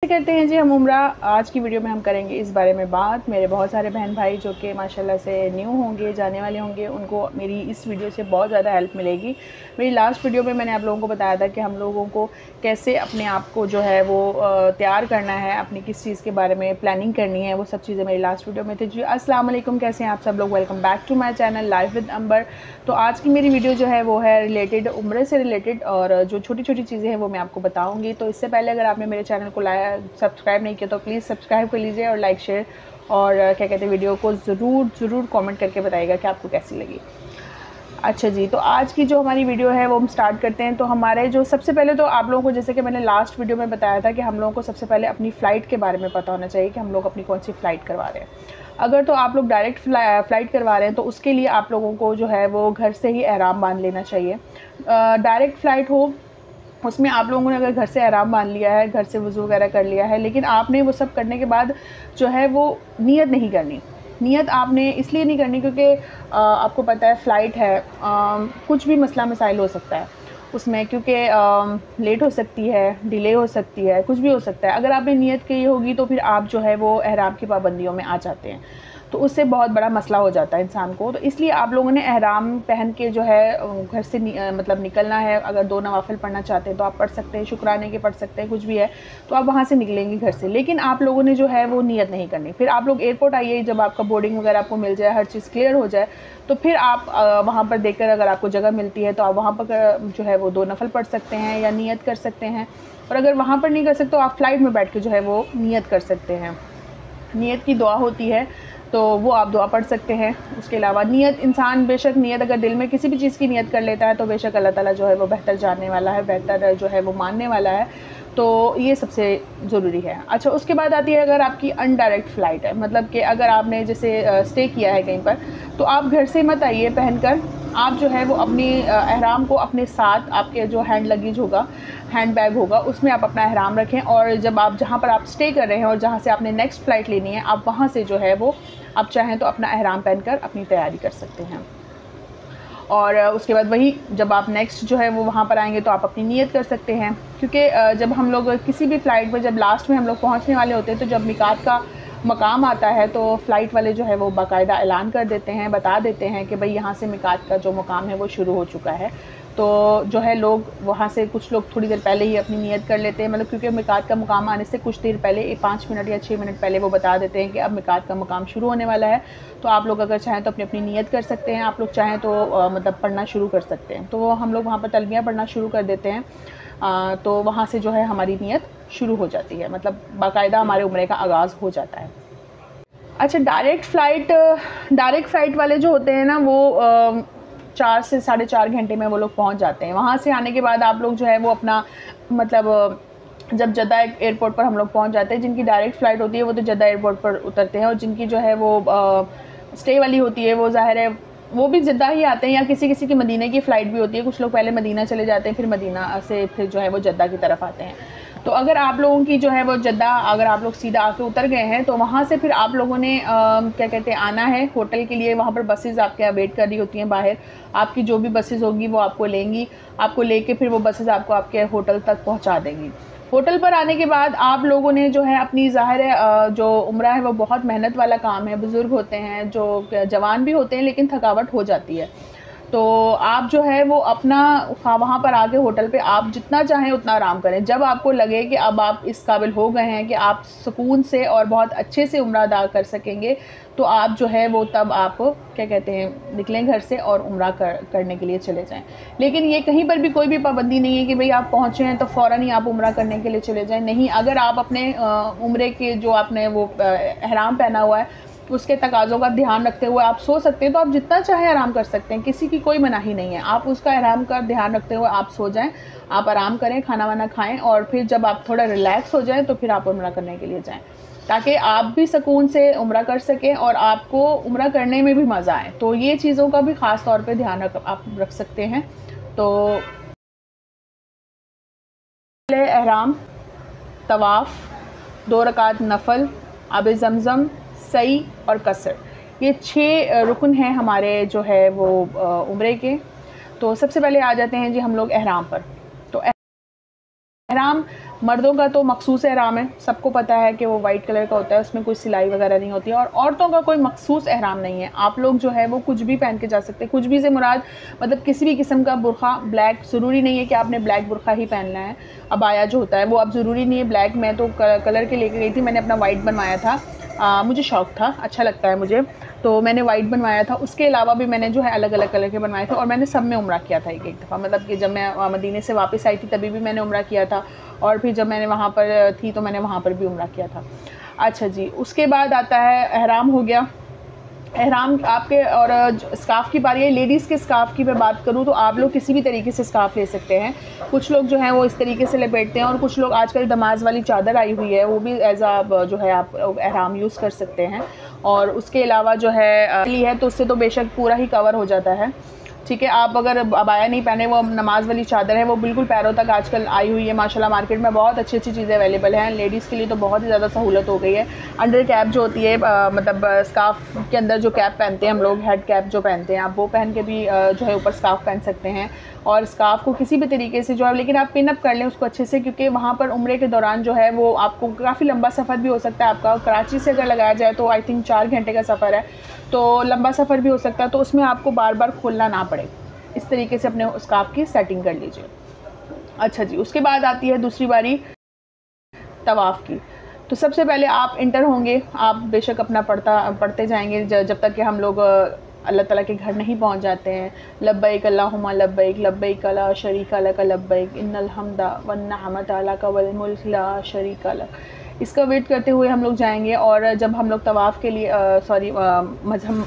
करते हैं जी हम उम्रा। आज की वीडियो में हम करेंगे इस बारे में बात। मेरे बहुत सारे बहन भाई जो कि माशाल्लाह से न्यू होंगे, जाने वाले होंगे, उनको मेरी इस वीडियो से बहुत ज़्यादा हेल्प मिलेगी। मेरी लास्ट वीडियो में मैंने आप लोगों को बताया था कि हम लोगों को कैसे अपने आप को जो है वो तैयार करना है, अपनी किस चीज़ के बारे में प्लानिंग करनी है, वो सब चीज़ें मेरी लास्ट वीडियो में थी जी। अस्सलाम वालेकुम, कैसे हैं आप सब लोग? Welcome back to my channel life with Amber. तो आज की मेरी वीडियो जो है वो है रिलेटेड उम्रे से रिलेटेड, और जो छोटी छोटी चीज़ें हैं वो मैं आपको बताऊँगी। तो इससे पहले अगर आपने मेरे चैनल को सब्सक्राइब नहीं किया तो प्लीज़ सब्सक्राइब कर लीजिए और लाइक शेयर और क्या कहते हैं वीडियो को ज़रूर कमेंट करके बताइएगा कि आपको कैसी लगी। अच्छा जी, तो आज की जो हमारी वीडियो है वो हम स्टार्ट करते हैं। तो हमारे जो सबसे पहले तो आप लोगों को, जैसे कि मैंने लास्ट वीडियो में बताया था कि हम लोगों को सबसे पहले अपनी फ़्लाइट के बारे में पता होना चाहिए कि हम लोग अपनी कौन सी फ़्लाइट करवा रहे हैं। अगर तो आप लोग डायरेक्ट फ़्लाइट करवा रहे हैं तो उसके लिए आप लोगों को जो है वो घर से ही एहराम बांध लेना चाहिए। डायरेक्ट फ़्लाइट हो उसमें आप लोगों ने अगर घर से एहराम बांध लिया है, घर से वज़ू वगैरह कर लिया है, लेकिन आपने वो सब करने के बाद जो है वो नियत नहीं करनी। नियत आपने इसलिए नहीं करनी क्योंकि आपको पता है फ़्लाइट है, कुछ भी मसला मसाइल हो सकता है उसमें, क्योंकि लेट हो सकती है, डिले हो सकती है, कुछ भी हो सकता है। अगर आपने नियत की होगी तो फिर आप जो है वो एहराम की पाबंदियों में आ जाते हैं, तो उससे बहुत बड़ा मसला हो जाता है इंसान को। तो इसलिए आप लोगों ने एहराम पहन के जो है घर से मतलब निकलना है। अगर 2 नवाफिल पढ़ना चाहते हैं तो आप पढ़ सकते हैं, शुक्राने के पढ़ सकते हैं, कुछ भी है तो आप वहाँ से निकलेंगे घर से। लेकिन आप लोगों ने जो है वो नियत नहीं करनी। फिर आप लोग एयरपोर्ट आइए, जब आपका बोर्डिंग वगैरह आपको मिल जाए, हर चीज़ क्लियर हो जाए, तो फिर आप वहाँ पर देखकर अगर आपको जगह मिलती है तो आप वहाँ पर जो है वो 2 नफल पढ़ सकते हैं या नियत कर सकते हैं। और अगर वहाँ पर नहीं कर सकते तो आप फ़्लाइट में बैठ के जो है वो नियत कर सकते हैं। नियत की दुआ होती है तो वो आप दुआ पढ़ सकते हैं। उसके अलावा नियत इंसान बेशक नियत अगर दिल में किसी भी चीज़ की नियत कर लेता है तो बेशक अल्लाह ताला जो है वो बेहतर जानने वाला है, बेहतर जो है वो मानने वाला है। तो ये सबसे ज़रूरी है। अच्छा, उसके बाद आती है अगर आपकी अनडायरेक्ट फ़्लाइट है, मतलब कि अगर आपने जैसे स्टे किया है कहीं पर, तो आप घर से मत आइए पहनकर। आप जो है वो अपनी एहराम को अपने साथ, आपके जो हैंड लगेज होगा, हैंड बैग होगा, उसमें आप अपना एहराम रखें। और जब आप जहाँ पर आप स्टे कर रहे हैं और जहाँ से आपने नेक्स्ट फ़्लाइट लेनी है, आप वहाँ से जो है वो आप चाहें तो अपना एहराम पहनकर अपनी तैयारी कर सकते हैं। और उसके बाद वही जब आप नेक्स्ट जो है वो वहाँ पर आएंगे तो आप अपनी नियत कर सकते हैं। क्योंकि जब हम लोग किसी भी फ़्लाइट पर जब लास्ट में हम लोग पहुँचने वाले होते हैं तो जब मिकात का मकाम आता है तो फ़्लाइट वाले जो है वो बाकायदा ऐलान कर देते हैं, बता देते हैं कि भाई यहाँ से मिकात का जो मकाम है वो शुरू हो चुका है। तो जो है लोग वहाँ से, कुछ लोग थोड़ी देर पहले ही अपनी नियत कर लेते हैं, मतलब क्योंकि मिकात का मकाम आने से कुछ देर पहले 5 मिनट या 6 मिनट पहले वो बता देते हैं कि अब मिकात का मकाम शुरू होने वाला है। तो आप लोग अगर चाहें तो अपनी अपनी नियत कर सकते हैं। आप लोग चाहें तो मतलब पढ़ना शुरू कर सकते हैं। तो हम लोग वहाँ पर तलबियाँ पढ़ना शुरू कर देते हैं। तो वहाँ से जो है हमारी नियत शुरू हो जाती है, मतलब बाकायदा हमारे उम्रे का आगाज़ हो जाता है। अच्छा, डायरेक्ट फ़्लाइट वाले जो होते हैं ना वो 4 से 4.5 घंटे में वो लोग पहुंच जाते हैं। वहाँ से आने के बाद आप लोग जो है वो अपना मतलब जब जद्दा एयरपोर्ट पर हम लोग पहुंच जाते हैं, जिनकी डायरेक्ट फ़्लाइट होती है वो तो जद्दा एयरपोर्ट पर उतरते हैं, और जिनकी जो है वो स्टे वाली होती है वो ज़ाहिर है वो भी जद्दा ही आते हैं, या किसी किसी की मदीना की फ़्लाइट भी होती है। कुछ लोग पहले मदीना चले जाते हैं, फिर मदीना से फिर जो है वो जद्दा की तरफ आते हैं। तो अगर आप लोगों की जो है वो जद्दा, अगर आप लोग सीधा आके उतर गए हैं तो वहाँ से फिर आप लोगों ने क्या कहते हैं आना है होटल के लिए। वहाँ पर बसेज़ आपके यहाँ वेट कर रही होती हैं बाहर। आपकी जो भी बसेज़ होगी वो आपको लेंगी, आपको लेके फिर वो बसेज़ आपको आपके होटल तक पहुँचा देंगी। होटल पर आने के बाद आप लोगों ने जो है अपनी, ज़ाहिर है जो उम्रा है वो बहुत मेहनत वाला काम है। बुज़ुर्ग होते हैं, जो जवान भी होते हैं, लेकिन थकावट हो जाती है। तो आप जो है वो अपना वहाँ पर आके होटल पे आप जितना चाहें उतना आराम करें। जब आपको लगे कि अब आप इस काबिल हो गए हैं कि आप सुकून से और बहुत अच्छे से उम्रा अदा कर सकेंगे, तो आप जो है वो तब आप क्या कहते हैं निकलें घर से और उम्रा करने के लिए चले जाएं। लेकिन ये कहीं पर भी कोई भी पाबंदी नहीं है कि भाई आप पहुँचे हैं तो फ़ौरन ही आप उम्रा करने के लिए चले जाएं। नहीं, अगर आप अपने उम्रे के जो आपने वो एहराम पहना हुआ है उसके तकाज़ों का ध्यान रखते हुए आप सो सकते हैं, तो आप जितना चाहें आराम कर सकते हैं, किसी की कोई मनाही नहीं है। आप उसका आराम का ध्यान रखते हुए आप सो जाएं, आप आराम करें, खाना वाना खाएं, और फिर जब आप थोड़ा रिलैक्स हो जाएं तो फिर आप उम्रा करने के लिए जाएं, ताकि आप भी सुकून से उम्रा कर सकें और आपको उम्रा करने में भी मज़ा आए। तो ये चीज़ों का भी ख़ास तौर पर ध्यान आप रख सकते हैं। तो एहराम, तवाफ़, 2 रकात नफल, आब ज़मज़म, सई और कसर, ये 6 रुकन हैं हमारे जो है वो उम्रे के। तो सबसे पहले आ जाते हैं जी हम लोग एहराम पर। तो एहराम मर्दों का तो मखसूस एहराम है, सबको पता है कि वो वाइट कलर का होता है, उसमें कोई सिलाई वगैरह नहीं होती है। और औरतों का कोई मखसूस एहराम नहीं है, आप लोग जो है वो कुछ भी पहन के जा सकते हैं। कुछ भी से मुराद मतलब किसी भी किस्म का बुरखा, ब्लैक, ज़रूरी नहीं है कि आपने ब्लैक बुरखा ही पहनना है। अबाया जो होता है वो अब ज़रूरी नहीं है ब्लैक। मैं तो कलर के लेके गई थी, मैंने अपना वाइट बनवाया था, मुझे शौक़ था, अच्छा लगता है मुझे, तो मैंने वाइट बनवाया था। उसके अलावा भी मैंने जो है अलग अलग कलर के बनवाए थे और मैंने सब में उम्रा किया था एक दफ़ा। मतलब कि जब मैं मदीने से वापस आई थी तभी भी मैंने उम्रा किया था, और फिर जब मैंने वहाँ पर थी तो मैंने वहाँ पर भी उम्रा किया था। अच्छा जी, उसके बाद आता है एहराम हो गया। एहराम आपके, और स्कार्फ़ की बारी है। लेडीज़ के स्कार्फ़ की मैं बात करूँ तो आप लोग किसी भी तरीके से स्कार्फ़ ले सकते हैं। कुछ लोग जो हैं वो इस तरीके से लपेटते हैं, और कुछ लोग आजकल दमाज वाली चादर आई हुई है, वो भी एज़ आ जो है आप एहराम यूज़ कर सकते हैं। और उसके अलावा जो है तो उससे तो बेशक पूरा ही कवर हो जाता है, ठीक है। आप अगर अबाया नहीं पहने, वो नमाज वाली चादर है, वो बिल्कुल पैरों तक आजकल आई हुई है माशाल्लाह। मार्केट में बहुत अच्छी अच्छी चीज़ें अवेलेबल हैं, लेडीज़ के लिए तो बहुत ही ज़्यादा सहूलत हो गई है। अंडर कैप जो होती है, मतलब स्कार्फ़ के अंदर जो कैप पहनते हैं हम लोग, हेड कैप जो पहनते हैं, आप वो पहन के भी जो है ऊपर स्कार्फ़ पहन सकते हैं। और स्कार्फ़ को किसी भी तरीके से जो है, लेकिन आप पिन अप कर लें उसको अच्छे से, क्योंकि वहाँ पर उम्रे के दौरान जो है वो आपको काफ़ी लंबा सफ़र भी हो सकता है आपका। कराची से अगर लगाया जाए तो आई थिंक 4 घंटे का सफ़र है, तो लंबा सफ़र भी हो सकता है, तो उसमें आपको बार बार खोलना ना पड़े। इस तरीके से अपने स्कार्फ़ की सेटिंग कर लीजिए। अच्छा जी, उसके बाद आती है दूसरी बारी तवाफ़ की। तो सबसे पहले आप इंटर होंगे, आप बेशक अपना पढ़ते जाएंगे जब तक कि हम लोग अल्लाह ताला के घर नहीं पहुंच जाते हैं। लब्बैक अल्लाहुम्मा लब्बैक, लब्बैक ला शरीका लक लब्बैक, इन्नल हम्दा वन निअमता लक वल मुल्क ला शरीका लक। इसका वेट करते हुए हम लोग जाएंगे। और जब हम लोग तवाफ़ के लिए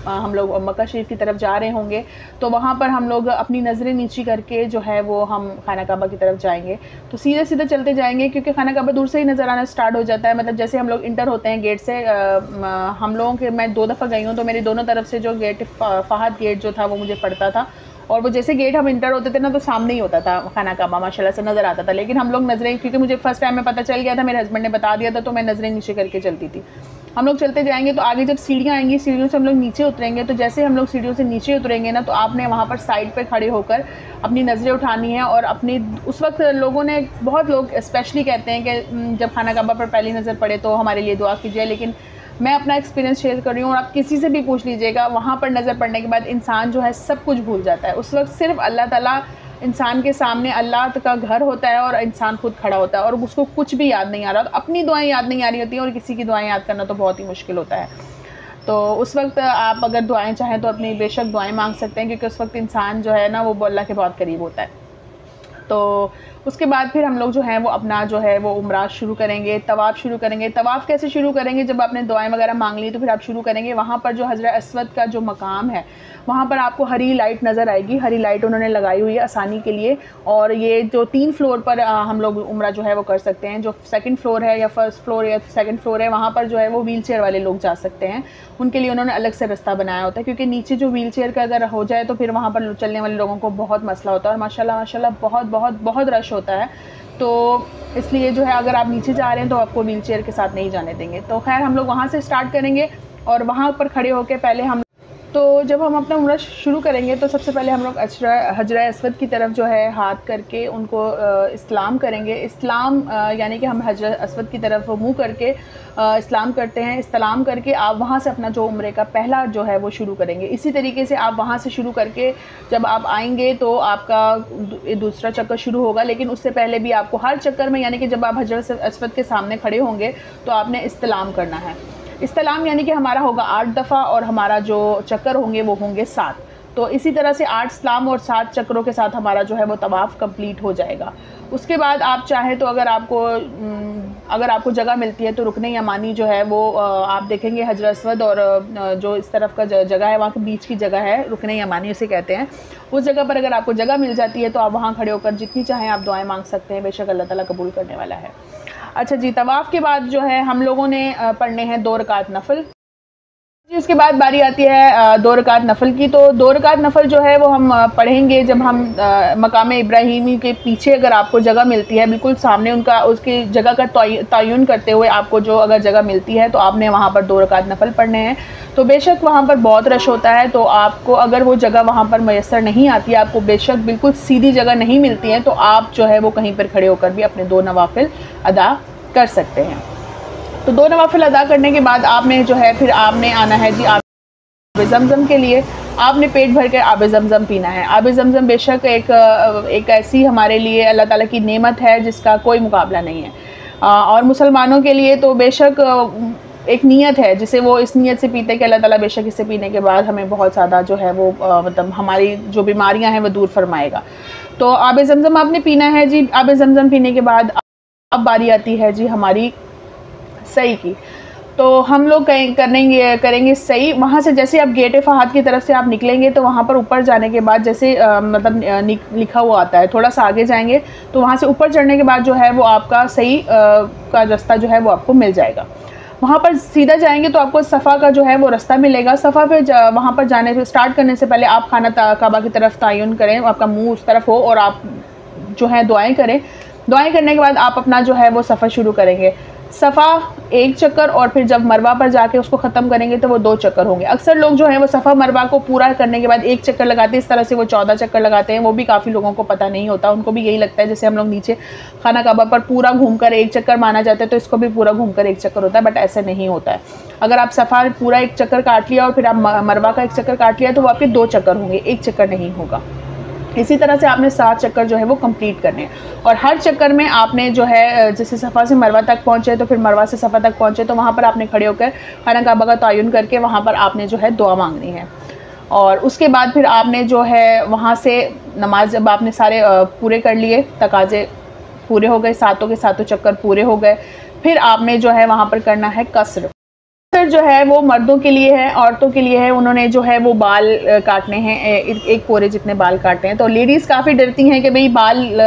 हम लोग मक्का शरीफ की तरफ जा रहे होंगे, तो वहाँ पर हम लोग अपनी नज़रें नीची करके जो है वो हम खाना काबा की तरफ जाएंगे। तो सीधे सीधे चलते जाएंगे, क्योंकि खाना काबा दूर से ही नज़र आना स्टार्ट हो जाता है। मतलब जैसे हम लोग इंटर होते हैं गेट से, हम लोगों के, मैं 2 दफ़ा गई हूँ, तो मेरी दोनों तरफ से जो गेट, फ़हद गेट जो था वो मुझे पड़ता था, और वो जैसे गेट हम इंटर होते थे ना, तो सामने ही होता था खाना काबा, माशाल्लाह से नज़र आता था। लेकिन हम लोग नज़रें, क्योंकि मुझे फ़र्स्ट टाइम में पता चल गया था, मेरे हस्बैंड ने बता दिया था, तो मैं नज़रें नीचे करके चलती थी। हम लोग चलते जाएंगे, तो आगे जब सीढ़ियाँ आएंगी, सीढ़ियों से हम लोग नीचे उतरेंगे, तो जैसे हम लोग सीढ़ियों से नीचे उतरेंगे ना, तो आपने वहाँ पर साइड पर खड़े होकर अपनी नज़रें उठानी है। और अपनी, उस वक्त लोगों ने, बहुत लोग स्पेशली कहते हैं कि जब खाना काबा पर पहली नज़र पड़े तो हमारे लिए दुआ कीजिए, लेकिन मैं अपना एक्सपीरियंस शेयर कर रही हूँ, और आप किसी से भी पूछ लीजिएगा, वहाँ पर नज़र पड़ने के बाद इंसान जो है सब कुछ भूल जाता है। उस वक्त सिर्फ अल्लाह ताला, इंसान के सामने अल्लाह का घर होता है, और इंसान खुद खड़ा होता है, और उसको कुछ भी याद नहीं आ रहा, अपनी दुआएं याद नहीं आ रही होती हैं, और किसी की दुआएं याद करना तो बहुत ही मुश्किल होता है। तो उस वक्त आप अगर दुआएं चाहें तो अपनी बेशक दुआएं मांग सकते हैं, क्योंकि उस वक्त इंसान जो है ना वो अल्लाह के बहुत करीब होता है। तो उसके बाद फिर हम लोग जो है वो अपना जो है वो उम्रा शुरू करेंगे, तवाफ़ शुरू करेंगे। तवाफ़ कैसे शुरू करेंगे? जब आपने दुआएं वगैरह मांग ली तो फिर आप शुरू करेंगे। वहाँ पर जो हज़रत अस्वद का जो मकाम है, वहाँ पर आपको हरी लाइट नज़र आएगी। हरी लाइट उन्होंने लगाई हुई है आसानी के लिए। और ये जो 3 फ्लोर पर हम लोग उम्रा जो है वो कर सकते हैं। जो 2nd फ्लोर है या 1st फ्लोर या 2nd फ्लोर है, वहाँ पर जो है वो व्हील चेयर वाले लोग जा सकते हैं। उनके लिए उन्होंने अलग से रास्ता बनाया होता है, क्योंकि नीचे जो व्हील चेयर का अगर हो जाए तो फिर वहाँ पर चलने वाले लोगों को बहुत मसला होता है, और माशाल्लाह बहुत बहुत बहुत रश होता है। तो इसलिए जो है अगर आप नीचे जा रहे हैं तो आपको व्हील चेयर के साथ नहीं जाने देंगे। तो खैर हम लोग वहाँ से स्टार्ट करेंगे, और वहाँ पर खड़े होकर पहले हम, तो जब हम अपना उम्रा शुरू करेंगे तो सबसे पहले हम लोग हजर अस्वद की तरफ जो है हाथ करके उनको इस्लाम करेंगे। इस्लाम यानी कि हम हजर अस्वद की तरफ मुँह करके इस्लाम करते हैं। इस्लाम करके आप वहाँ से अपना जो उम्रे का पहला जो है वो शुरू करेंगे। इसी तरीके से आप वहाँ से शुरू करके जब आप आएंगे तो आपका दूसरा चक्कर शुरू होगा। लेकिन उससे पहले भी आपको हर चक्कर में, यानी कि जब आप हजर अस्वद के सामने खड़े होंगे तो आपने इस्लाम करना है। इस्लाम यानी कि हमारा होगा 8 दफ़ा, और हमारा जो चक्कर होंगे वो होंगे 7। तो इसी तरह से 8 इस्लाम और 7 चक्रों के साथ हमारा जो है वो तवाफ़ कंप्लीट हो जाएगा। उसके बाद आप चाहें तो अगर आपको जगह मिलती है तो रुकने यमानी जो है वो आप देखेंगे हजर अस्वद और जो इस तरफ का जगह है, वहाँ के बीच की जगह है, रुकने यमानी उसे कहते हैं। उस जगह पर अगर आपको जगह मिल जाती है तो आप वहाँ खड़े होकर जितनी चाहें आप दुआएं मांग सकते हैं, बेशक अल्लाह ताला कबूल करने वाला है। अच्छा जी, तवाफ़ के बाद जो है हम लोगों ने पढ़ने हैं 2 रकात नफल। इसके बाद बारी आती है 2 रकात नफल की। तो 2 रकात नफल जो है वो हम पढ़ेंगे जब हम मकाम इब्राहिमी के पीछे अगर आपको जगह मिलती है, बिल्कुल सामने उनका उसकी जगह का तयन करते हुए आपको जो अगर जगह मिलती है तो आपने वहाँ पर 2 रकात नफल पढ़ने हैं। तो बेशक वहाँ पर बहुत रश होता है, तो आपको अगर वो जगह वहाँ पर मैसर नहीं आती है, आपको बेशक बिल्कुल सीधी जगह नहीं मिलती है, तो आप जो है वो कहीं पर खड़े होकर भी अपने 2 नवाफिल अदा कर सकते हैं। तो 2 नवाफिल अदा करने के बाद आपने जो है फिर आपने आना है जी आब ज़मज़म के लिए। आपने पेट भर कर आब ज़मज़म पीना है। आब ज़मज़म बेशक एक ऐसी हमारे लिए अल्लाह ताला की नेमत है जिसका कोई मुकाबला नहीं है, और मुसलमानों के लिए तो बेशक एक नीयत है जिसे वो इस नीयत से पीते कि अल्लाह ताला बेशक इसे पीने के बाद हमें बहुत ज़्यादा जो है वो मतलब हमारी जो बीमारियां हैं वो दूर फरमाएगा। तो आब ज़मज़म आपने पीना है जी। आब ज़मज़म पीने के बाद अब बारी आती है जी हमारी सही की। तो हम लोग करेंगे सही। वहाँ से जैसे आप गेट फहाद की तरफ से आप निकलेंगे तो वहाँ पर ऊपर जाने के बाद जैसे मतलब लिखा हुआ आता है, थोड़ा सा आगे जाएंगे तो वहाँ से ऊपर चढ़ने के बाद जो है वो आपका सही का रास्ता जो है वो आपको मिल जाएगा। वहाँ पर सीधा जाएंगे तो आपको सफ़ा का जो है वो रास्ता मिलेगा। सफ़ा पे वहाँ पर जाने से स्टार्ट करने से पहले आप खाना काबा की तरफ तयन करें, आपका मुँह उस तरफ हो और आप जो है दुआएँ करें। दुआएँ करने के बाद आप अपना जो है वो सफ़र शुरू करेंगे। सफ़ा 1 चक्कर और फिर जब मरवा पर जाके उसको ख़त्म करेंगे तो वो 2 चक्कर होंगे। अक्सर लोग जो है वो सफ़ा मरवा को पूरा करने के बाद 1 चक्कर लगाते हैं, इस तरह से वो 14 चक्कर लगाते हैं। वो भी काफ़ी लोगों को पता नहीं होता, उनको भी यही लगता है जैसे हम लोग नीचे खाना काबा पर पूरा घूमकर 1 चक्कर माना जाता है तो इसको भी पूरा घूमकर 1 चक्कर होता है, बट ऐसे नहीं होता है। अगर आप सफ़ा पूरा 1 चक्कर काट लिया और फिर आप मरवा का 1 चक्कर काट लिया तो वो आपके 2 चक्कर होंगे, 1 चक्कर नहीं होगा। इसी तरह से आपने 7 चक्कर जो है वो कंप्लीट करने हैं और हर चक्कर में आपने जो है जैसे सफ़ा से मरवा तक पहुँचे तो फिर मरवा से सफ़ा तक पहुँचे तो वहाँ पर आपने खड़े होकर खाना काबा का तयन करके वहाँ पर आपने जो है दुआ मांगनी है। और उसके बाद फिर आपने जो है वहाँ से नमाज जब आपने सारे पूरे कर लिए, तकाजे पूरे हो गए, 7 के 7 चक्कर पूरे हो गए, फिर आपने जो है वहाँ पर करना है कसर। जो है वो मर्दों के लिए है, औरतों के लिए है। उन्होंने जो है वो बाल काटने हैं, एक पोरे जितने बाल काटने हैं। तो लेडीज़ काफ़ी डरती हैं कि भाई बाल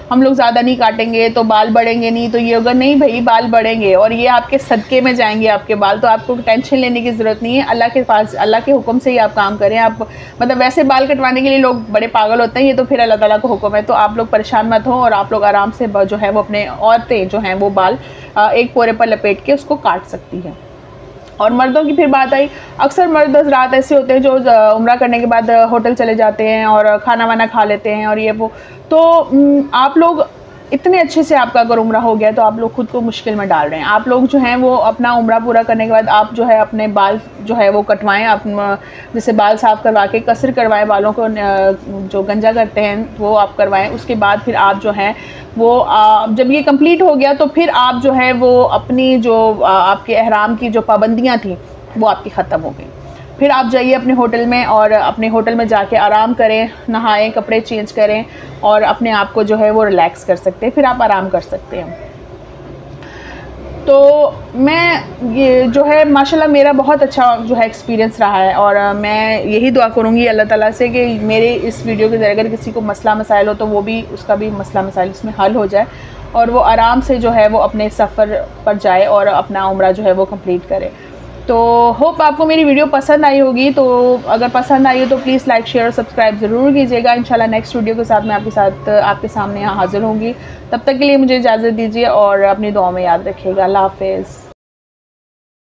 हम लोग ज़्यादा नहीं काटेंगे तो बाल बढ़ेंगे नहीं, तो ये होगा नहीं भाई, बाल बढ़ेंगे और ये आपके सदक़े में जाएंगे आपके बाल, तो आपको टेंशन लेने की ज़रूरत नहीं है। अल्लाह के पास, अल्लाह के हुक्म से ही आप काम करें। आप मतलब वैसे बाल कटवाने के लिए लोग बड़े पागल होते हैं, ये तो फिर अल्लाह ताला का हुक्म है, तो आप लोग परेशान मत हो और आप लोग आराम से जो है वो अपने औरतें जो हैं वो बाल एक पोरे पर लपेट के उसको काट सकती हैं। और मर्दों की फिर बात आई, अक्सर मर्द रात ऐसे होते हैं जो उम्रा करने के बाद होटल चले जाते हैं और खाना वाना खा लेते हैं और ये वो, तो आप लोग इतने अच्छे से आपका अगर उम्रा हो गया तो आप लोग खुद को मुश्किल में डाल रहे हैं। आप लोग जो हैं वो अपना उम्रा पूरा करने के बाद आप जो है अपने बाल जो है वो कटवाएं, आप जैसे बाल साफ़ करवा के कसर करवाएं, बालों को जो गंजा करते हैं वो आप करवाएं। उसके बाद फिर आप जो है वो जब ये कंप्लीट हो गया तो फिर आप जो है वो अपनी जो आपके एहराम की जो पाबंदियाँ थी वो आपकी ख़त्म हो गई। फिर आप जाइए अपने होटल में और अपने होटल में जाके आराम करें, नहाएं, कपड़े चेंज करें और अपने आप को जो है वो रिलैक्स कर सकते हैं, फिर आप आराम कर सकते हैं। तो मैं ये जो है माशाल्लाह मेरा बहुत अच्छा जो है एक्सपीरियंस रहा है और मैं यही दुआ करूँगी अल्लाह ताला से कि मेरे इस वीडियो के ज़रिए अगर किसी को मसला मसाइल हो तो वो भी उसका भी मसला मसाइल उसमें हल हो जाए और वो आराम से जो है वो अपने सफ़र पर जाए और अपना उम्रा जो है वो कंप्लीट करे। तो होप आपको मेरी वीडियो पसंद आई होगी। तो अगर पसंद आई हो तो प्लीज़ लाइक, शेयर और सब्सक्राइब ज़रूर कीजिएगा। इंशाल्लाह नेक्स्ट वीडियो के साथ मैं आपके सामने यहाँ हाज़िर होंगी। तब तक के लिए मुझे इजाज़त दीजिए और अपनी दुआ में याद रखिएगा। अल्लाह हाफ़िज़।